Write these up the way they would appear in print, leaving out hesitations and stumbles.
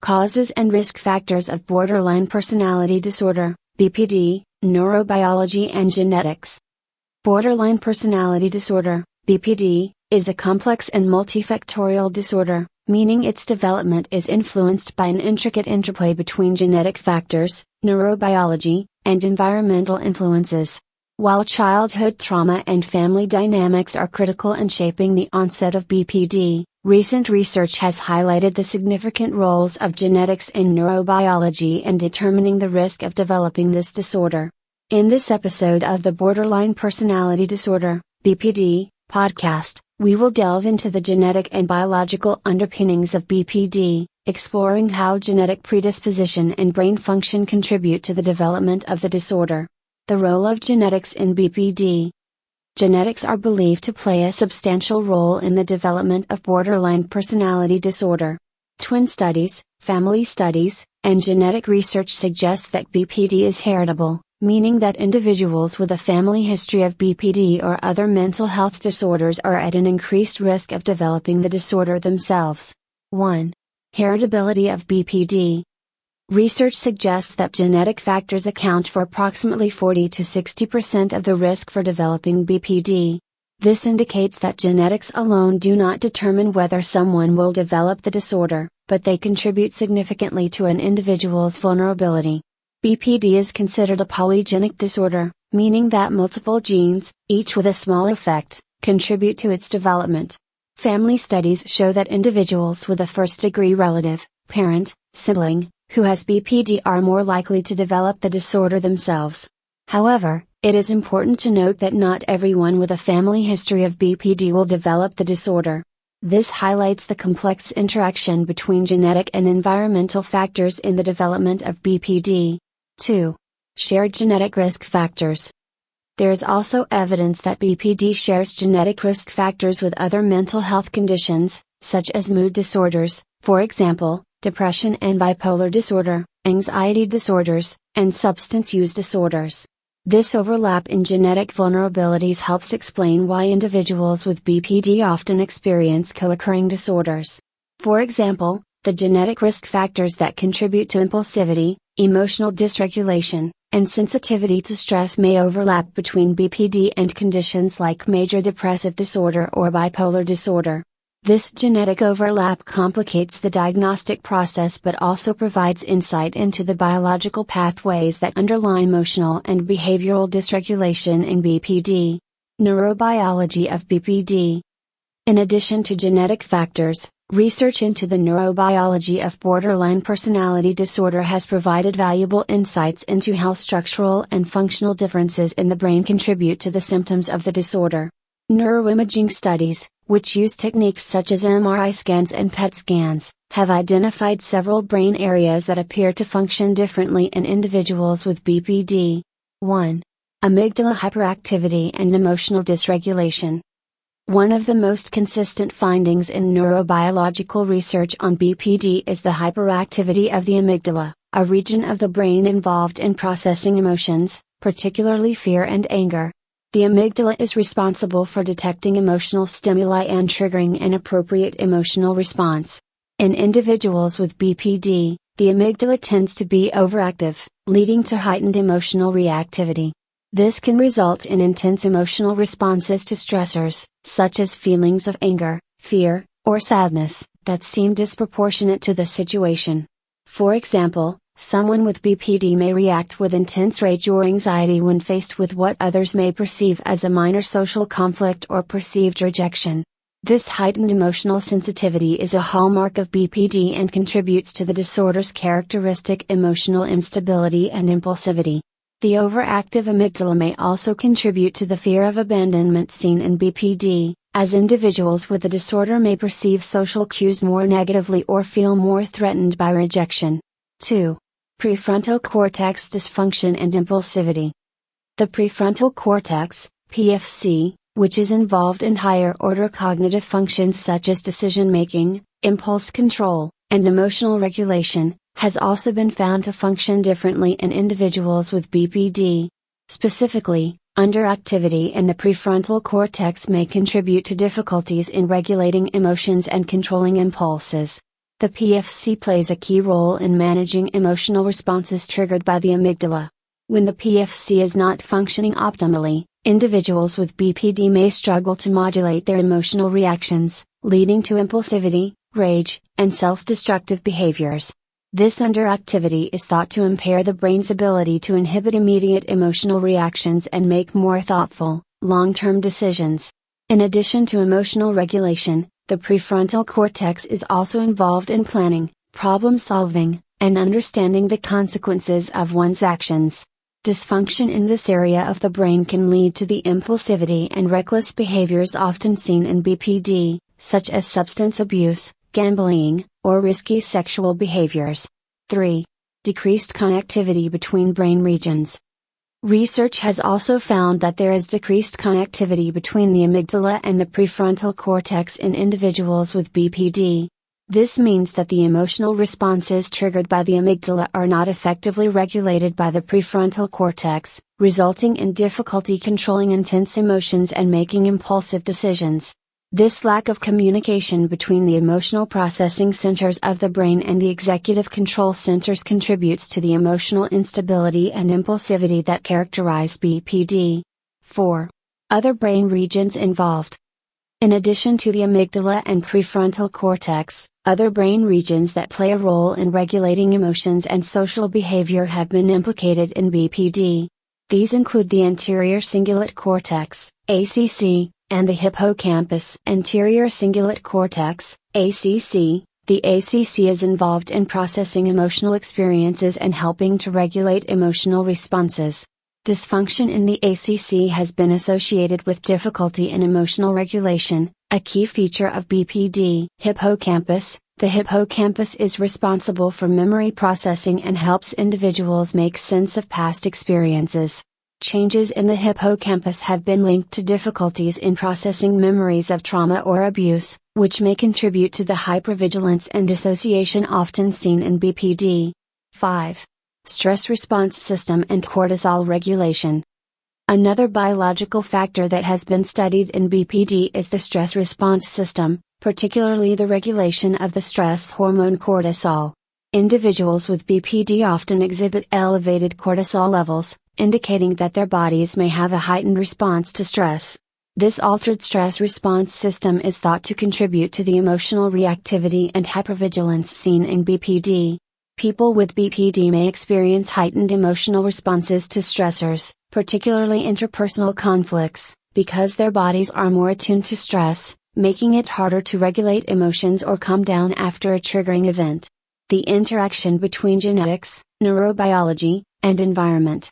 Causes and risk factors of borderline personality disorder, BPD, neurobiology and genetics. Borderline personality disorder, BPD, is a complex and multifactorial disorder, meaning its development is influenced by an intricate interplay between genetic factors, neurobiology, and environmental influences. While childhood trauma and family dynamics are critical in shaping the onset of BPD, recent research has highlighted the significant roles of genetics in neurobiology in determining the risk of developing this disorder. In this episode of the Borderline Personality Disorder, BPD, podcast, we will delve into the genetic and biological underpinnings of BPD, exploring how genetic predisposition and brain function contribute to the development of the disorder. The role of genetics in BPD. Genetics are believed to play a substantial role in the development of borderline personality disorder. Twin studies, family studies, and genetic research suggest that BPD is heritable, meaning that individuals with a family history of BPD or other mental health disorders are at an increased risk of developing the disorder themselves. 1. Heritability of BPD. Research suggests that genetic factors account for approximately 40 to 60% of the risk for developing BPD. This indicates that genetics alone do not determine whether someone will develop the disorder, but they contribute significantly to an individual's vulnerability. BPD is considered a polygenic disorder, meaning that multiple genes, each with a small effect, contribute to its development. Family studies show that individuals with a first-degree relative, parent, sibling, who has BPD are more likely to develop the disorder themselves. However, it is important to note that not everyone with a family history of BPD will develop the disorder. This highlights the complex interaction between genetic and environmental factors in the development of BPD. 2. Shared genetic risk factors. There is also evidence that BPD shares genetic risk factors with other mental health conditions, such as mood disorders, for example, depression and bipolar disorder, anxiety disorders, and substance use disorders. This overlap in genetic vulnerabilities helps explain why individuals with BPD often experience co-occurring disorders. For example, the genetic risk factors that contribute to impulsivity, emotional dysregulation, and sensitivity to stress may overlap between BPD and conditions like major depressive disorder or bipolar disorder. This genetic overlap complicates the diagnostic process but also provides insight into the biological pathways that underlie emotional and behavioral dysregulation in BPD. Neurobiology of BPD. In addition to genetic factors, research into the neurobiology of borderline personality disorder has provided valuable insights into how structural and functional differences in the brain contribute to the symptoms of the disorder. Neuroimaging studies, which use techniques such as MRI scans and PET scans, have identified several brain areas that appear to function differently in individuals with BPD. 1. Amygdala hyperactivity and emotional dysregulation. One of the most consistent findings in neurobiological research on BPD is the hyperactivity of the amygdala, a region of the brain involved in processing emotions, particularly fear and anger. The amygdala is responsible for detecting emotional stimuli and triggering an appropriate emotional response. In individuals with BPD, the amygdala tends to be overactive, leading to heightened emotional reactivity. This can result in intense emotional responses to stressors, such as feelings of anger, fear, or sadness, that seem disproportionate to the situation. For example, someone with BPD may react with intense rage or anxiety when faced with what others may perceive as a minor social conflict or perceived rejection. This heightened emotional sensitivity is a hallmark of BPD and contributes to the disorder's characteristic emotional instability and impulsivity. The overactive amygdala may also contribute to the fear of abandonment seen in BPD, as individuals with the disorder may perceive social cues more negatively or feel more threatened by rejection. 2. Prefrontal cortex dysfunction and impulsivity. The prefrontal cortex, PFC, which is involved in higher order cognitive functions such as decision making, impulse control, and emotional regulation, has also been found to function differently in individuals with BPD. Specifically, underactivity in the prefrontal cortex may contribute to difficulties in regulating emotions and controlling impulses. The PFC plays a key role in managing emotional responses triggered by the amygdala. When the PFC is not functioning optimally, individuals with BPD may struggle to modulate their emotional reactions, leading to impulsivity, rage, and self-destructive behaviors. This underactivity is thought to impair the brain's ability to inhibit immediate emotional reactions and make more thoughtful, long-term decisions. In addition to emotional regulation, the prefrontal cortex is also involved in planning, problem-solving, and understanding the consequences of one's actions. Dysfunction in this area of the brain can lead to the impulsivity and reckless behaviors often seen in BPD, such as substance abuse, gambling, or risky sexual behaviors. 3. Decreased connectivity between brain regions. Research has also found that there is decreased connectivity between the amygdala and the prefrontal cortex in individuals with BPD. This means that the emotional responses triggered by the amygdala are not effectively regulated by the prefrontal cortex, resulting in difficulty controlling intense emotions and making impulsive decisions. This lack of communication between the emotional processing centers of the brain and the executive control centers contributes to the emotional instability and impulsivity that characterize BPD. 4. Other brain regions involved. In addition to the amygdala and prefrontal cortex, other brain regions that play a role in regulating emotions and social behavior have been implicated in BPD. These include the anterior cingulate cortex, ACC, and the hippocampus. Anterior cingulate cortex, ACC. The ACC is involved in processing emotional experiences and helping to regulate emotional responses. Dysfunction in the ACC has been associated with difficulty in emotional regulation, a key feature of BPD. Hippocampus. The hippocampus is responsible for memory processing and helps individuals make sense of past experiences. Changes in the hippocampus have been linked to difficulties in processing memories of trauma or abuse, which may contribute to the hypervigilance and dissociation often seen in BPD. 5. Stress response system and cortisol regulation. Another biological factor that has been studied in BPD is the stress response system, particularly the regulation of the stress hormone cortisol. Individuals with BPD often exhibit elevated cortisol levels, indicating that their bodies may have a heightened response to stress. This altered stress response system is thought to contribute to the emotional reactivity and hypervigilance seen in BPD. People with BPD may experience heightened emotional responses to stressors, particularly interpersonal conflicts, because their bodies are more attuned to stress, making it harder to regulate emotions or calm down after a triggering event. The interaction between genetics, neurobiology, and environment.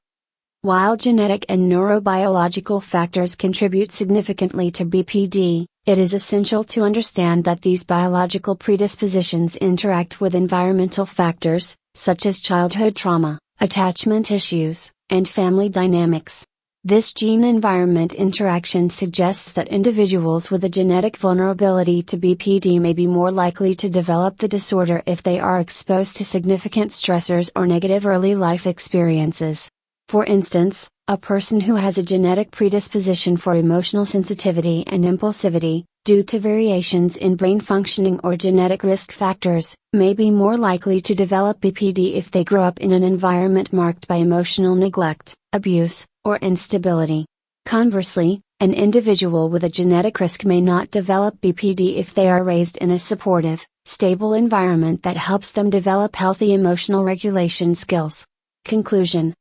While genetic and neurobiological factors contribute significantly to BPD, it is essential to understand that these biological predispositions interact with environmental factors, such as childhood trauma, attachment issues, and family dynamics. This gene-environment interaction suggests that individuals with a genetic vulnerability to BPD may be more likely to develop the disorder if they are exposed to significant stressors or negative early life experiences. For instance, a person who has a genetic predisposition for emotional sensitivity and impulsivity, due to variations in brain functioning or genetic risk factors, may be more likely to develop BPD if they grow up in an environment marked by emotional neglect, abuse, or instability. Conversely, an individual with a genetic risk may not develop BPD if they are raised in a supportive, stable environment that helps them develop healthy emotional regulation skills. Conclusion.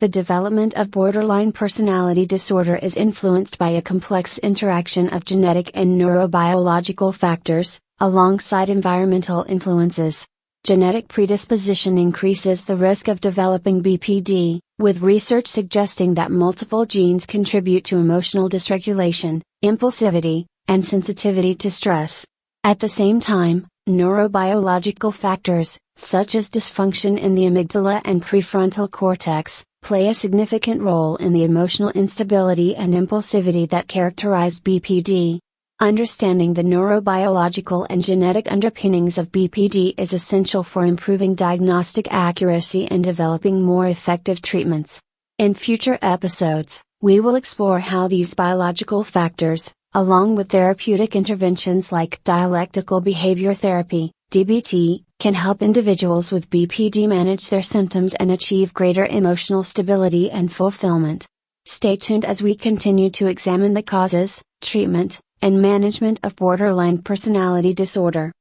The development of borderline personality disorder is influenced by a complex interaction of genetic and neurobiological factors, alongside environmental influences. Genetic predisposition increases the risk of developing BPD, with research suggesting that multiple genes contribute to emotional dysregulation, impulsivity, and sensitivity to stress. At the same time, neurobiological factors, such as dysfunction in the amygdala and prefrontal cortex, play a significant role in the emotional instability and impulsivity that characterize BPD. Understanding the neurobiological and genetic underpinnings of BPD is essential for improving diagnostic accuracy and developing more effective treatments. In future episodes, we will explore how these biological factors, along with therapeutic interventions like dialectical behavior therapy, RadioDdt, can help individuals with BPD manage their symptoms and achieve greater emotional stability and fulfillment. Stay tuned as we continue to examine the causes, treatment, and management of borderline personality disorder.